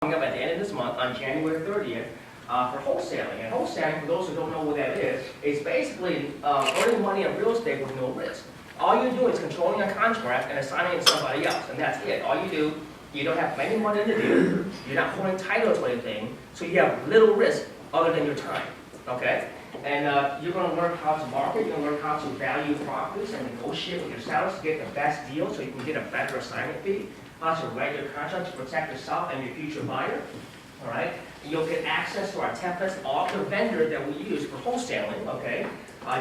Coming up at the end of this month on January 30th for wholesaling. And wholesaling, for those who don't know what that is basically earning money on real estate with no risk. All you're doing is controlling a contract and assigning it to somebody else, and that's it. All you do, you don't have any money in the deal, you're not holding title to anything, so you have little risk other than your time, okay? And you're going to learn how to market, you're going to learn how to value properties and negotiate with your sellers to get the best deal so you can get a better assignment fee, how to write your contract to protect yourself and your future buyer, all right? You'll get access to our templates off the vendor that we use for wholesaling, okay?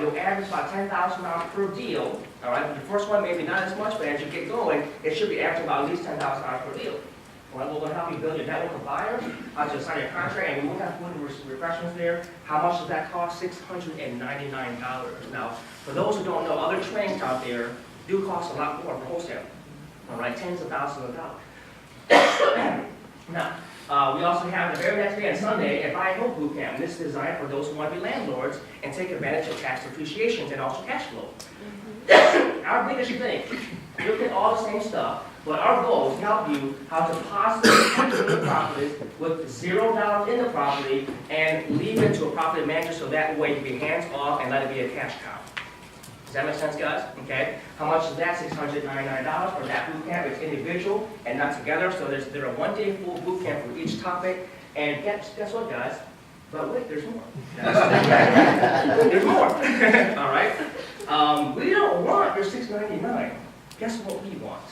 You'll average about $10,000 per deal, all right? The first one maybe not as much, but as you get going, it should be averaging about at least $10,000 per deal. All right, we're going to help you build your network of buyers, how to sign your contract, and we will have food and refreshments there. How much does that cost? $699. Now, for those who don't know, other trainings out there do cost a lot more for wholesale, all right? Tens of thousands of dollars. Now, we also have the very next day on Sunday a buy and hold boot camp. This is designed for those who want to be landlords and take advantage of tax depreciations and also cash flow. Our biggest thing, you'll get all the same stuff, but our goal is to help you how to possibly purchase the properties with $0 in the property and leave it to a property manager so that way you can be hands off and let it be a cash cow. Does that make sense, guys? Okay. How much is that? $699 for that boot camp. It's individual and not together. So there are 1 day full boot camp for each topic. And guess what, guys? But wait, there's more. There's more. All right. We don't want your $699. Guess what we want?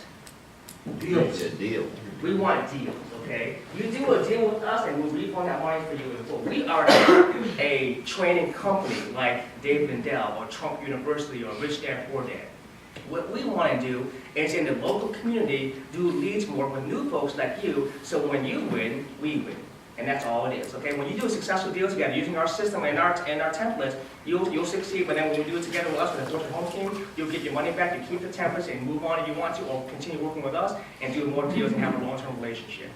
Deals. It's a deal. We want deals, okay? You do a deal with us and we'll refund that money for you in full. We are a training company like David & Dell or Trump University or Rich Dad Poor Dad. What we want to do is in the local community do leads more with new folks like you, so when you win, we win. And that's all it is, okay? When you do a successful deal together using our system and our templates, you'll succeed, but then when you do it together with us with the Fortune Home Team, you'll get your money back, you keep the templates and move on if you want to, or continue working with us and do more deals and have a long-term relationship.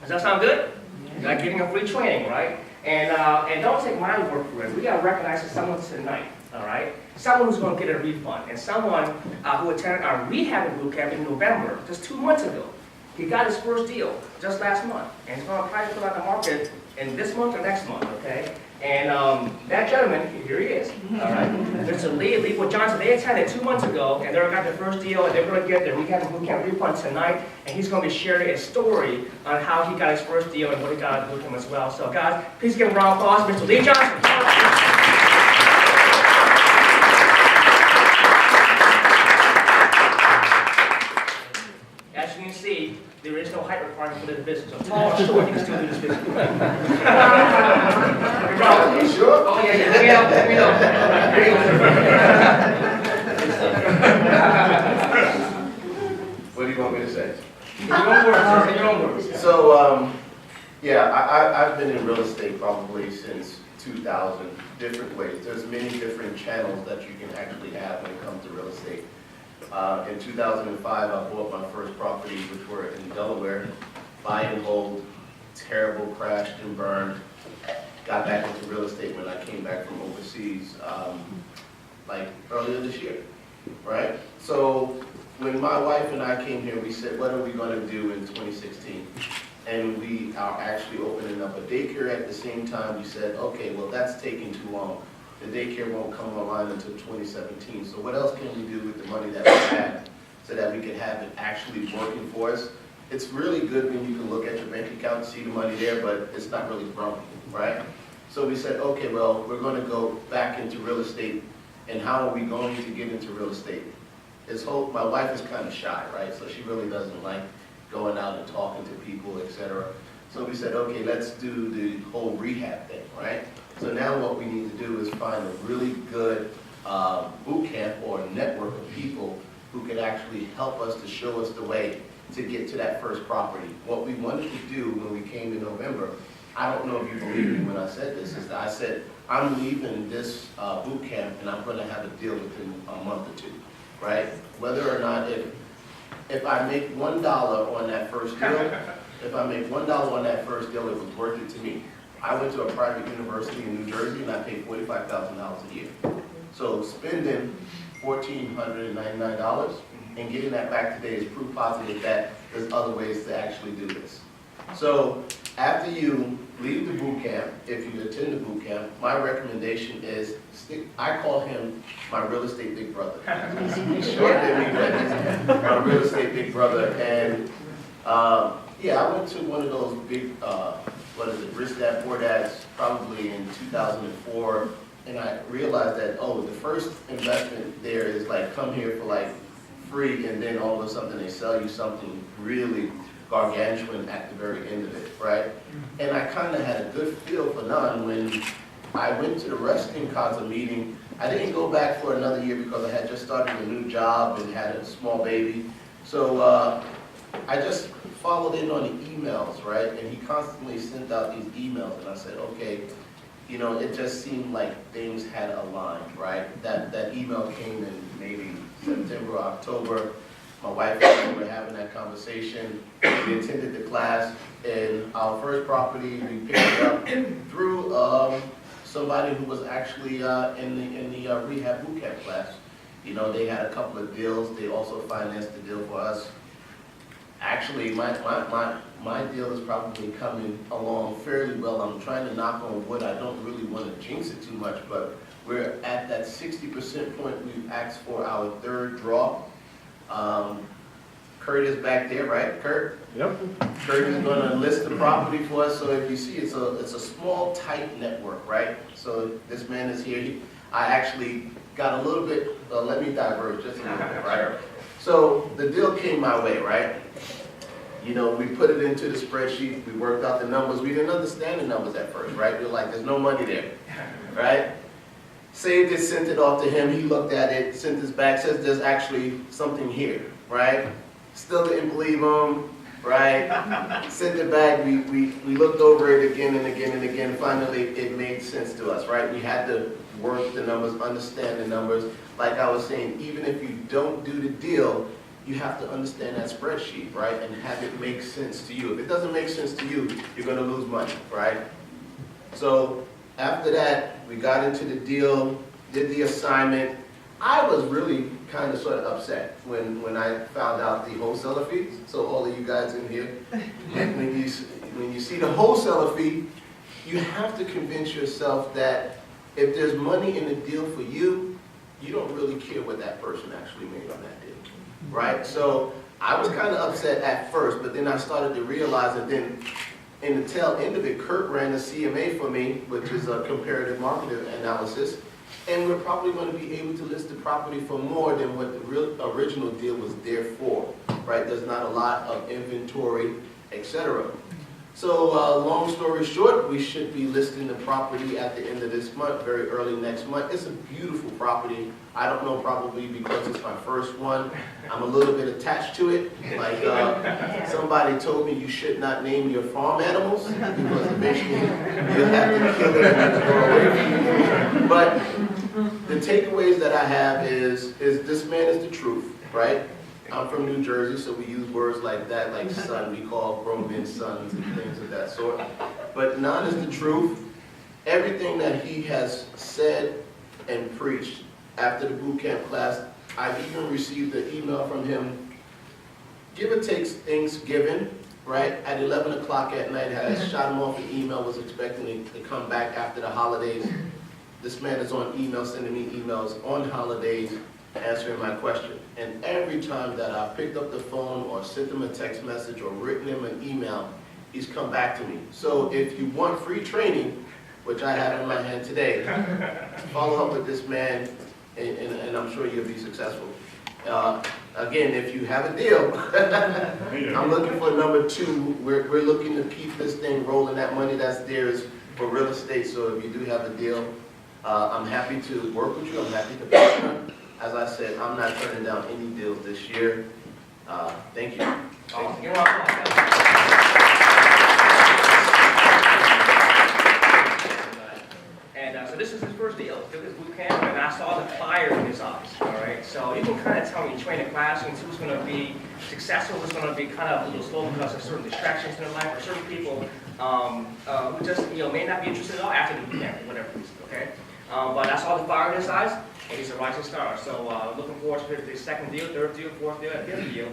Does that sound good? You're like getting a free training, right? And don't take my word for it. We got to recognize someone tonight, all right? Someone who's going to get a refund, and someone who attended our rehab boot camp in November, just 2 months ago. He got his first deal just last month, and he's going to try to put out the market in this month or next month, okay? And that gentleman, here he is, all right? Mr. Leewood Johnson, they attended 2 months ago, and they got their first deal, and they're going to get their rehab boot camp refund tonight, and he's going to be sharing a story on how he got his first deal and what he got at boot camp as well. So guys, please give him a round of applause, Mr. Lee Johnson. As you can see, there is no height requirement for this business. So tall or short, you can still do this business. Are you sure? Oh, yeah. Let me know. What do you want me to say? In your own words, sir. In your own words. So, yeah, I've been in real estate probably since 2000, different ways. There's many different channels that you can actually have when it comes to real estate. In 2005, I bought my first properties, which were in Delaware, buy and hold, terrible, crashed and burned. Got back into real estate when I came back from overseas, like earlier this year, right? So when my wife and I came here, we said, what are we going to do in 2016? And we are actually opening up a daycare at the same time. We said, okay, well, that's taking too long. The daycare won't come online until 2017. So what else can we do with the money that we have so that we can have it actually working for us? It's really good when you can look at your bank account and see the money there, but it's not really growing, right? So we said, okay, well, we're going to go back into real estate, and how are we going to get into real estate? My wife is kind of shy, right? So she really doesn't like going out and talking to people, etc. So we said, okay, let's do the whole rehab thing, right? So now what we need to do is find a really good boot camp or a network of people who can actually help us to show us the way to get to that first property. What we wanted to do when we came in November, I don't know if you believe me when I said this, is that I said, I'm leaving this boot camp and I'm going to have a deal within a month or two, right? Whether or not, if I make $1 on that first deal, if I make $1 on that first deal, it was worth it to me. I went to a private university in New Jersey and I paid $45,000 a year. So spending $1,499 and getting that back today is proof positive that there's other ways to actually do this. So after you leave the boot camp, if you attend the boot camp, my recommendation is, I call him my real estate big brother. He's shorter than me, but he's my real estate big brother. And yeah, I went to one of those big, Rich Dad Poor Dads, probably in 2004. And I realized that, oh, the first investment there is like, come here for like free, and then all of a sudden they sell you something really gargantuan at the very end of it, right? And I kind of had a good feel for none when I went to the Wrestling Council meeting. I didn't go back for another year because I had just started a new job and had a small baby. So I just followed in on the emails, right? And he constantly sent out these emails, and I said, okay, you know, it just seemed like things had aligned, right? That email came in maybe September or October. My wife and I were having that conversation. We attended the class, and our first property, we picked it up through somebody who was actually in the rehab boot camp class. You know, they had a couple of deals. They also financed the deal for us. Actually, my deal is probably coming along fairly well. I'm trying to knock on wood. I don't really want to jinx it too much, but we're at that 60% point. We've asked for our third draw. Kurt is back there, right, Kurt? Yep. Kurt is going to list the property for us. So if you see, it's a small, tight network, right? So this man is here. I actually got a little bit, let me diverge just a little bit, right? So the deal came my way, right? You know, we put it into the spreadsheet. We worked out the numbers. We didn't understand the numbers at first, right? We were like, there's no money there, right? Saved it, sent it off to him. He looked at it, sent this back, says there's actually something here, right? Still didn't believe him, right? Sent it back. We looked over it again and again and again. Finally, it made sense to us, right? We had to work the numbers, understand the numbers. Like I was saying, even if you don't do the deal, you have to understand that spreadsheet, right? And have it make sense to you. If it doesn't make sense to you, you're going to lose money, right? So after that, we got into the deal, did the assignment. I was really kind of sort of upset when I found out the wholesaler fees. So all of you guys in here, when you see the wholesaler fee, you have to convince yourself that if there's money in the deal for you, you don't really care what that person actually made on that deal, right? So I was kind of upset at first, but then I started to realize that then in the tail end of it, Kurt ran a CMA for me, which is a comparative market analysis, and we're probably going to be able to list the property for more than what the original deal was there for, right? There's not a lot of inventory, etc. So long story short, we should be listing the property at the end of this month, very early next month. It's a beautiful property. I don't know, probably because it's my first one. I'm a little bit attached to it. Like somebody told me you should not name your farm animals because eventually you'll have to kill them and go away from you. But the takeaways that I have is this man is the truth, right? I'm from New Jersey, so we use words like that, like son. We call grown men sons and things of that sort. But none is the truth. Everything that he has said and preached after the boot camp class, I've even received an email from him, give or take Thanksgiving, right? At 11 o'clock at night, I shot him off an email, was expecting him to come back after the holidays. This man is on email, sending me emails on holidays, answering my question. And every time that I picked up the phone or sent him a text message or written him an email, he's come back to me. So if you want free training, which I have in my hand today, follow up with this man, and I'm sure you'll be successful. Again, if you have a deal, I'm looking for number 2. We're looking to keep this thing rolling. That money that's there is for real estate, so if you do have a deal, I'm happy to work with you. I'm happy to partner. As I said, I'm not turning down any deals this year. Thank you. Awesome. You're welcome. And so this is his first deal. Took his boot camp, and I saw the fire in his eyes. All right. So you can kind of tell when you train in classrooms who's going to be successful, who's going to be kind of a little slow because of certain distractions in their life, or certain people who just may not be interested at all after the boot camp, whatever it is. Okay. But I saw the fire in his eyes, and he's a rising star. So looking forward to the second deal, third deal, fourth deal, and fifth deal.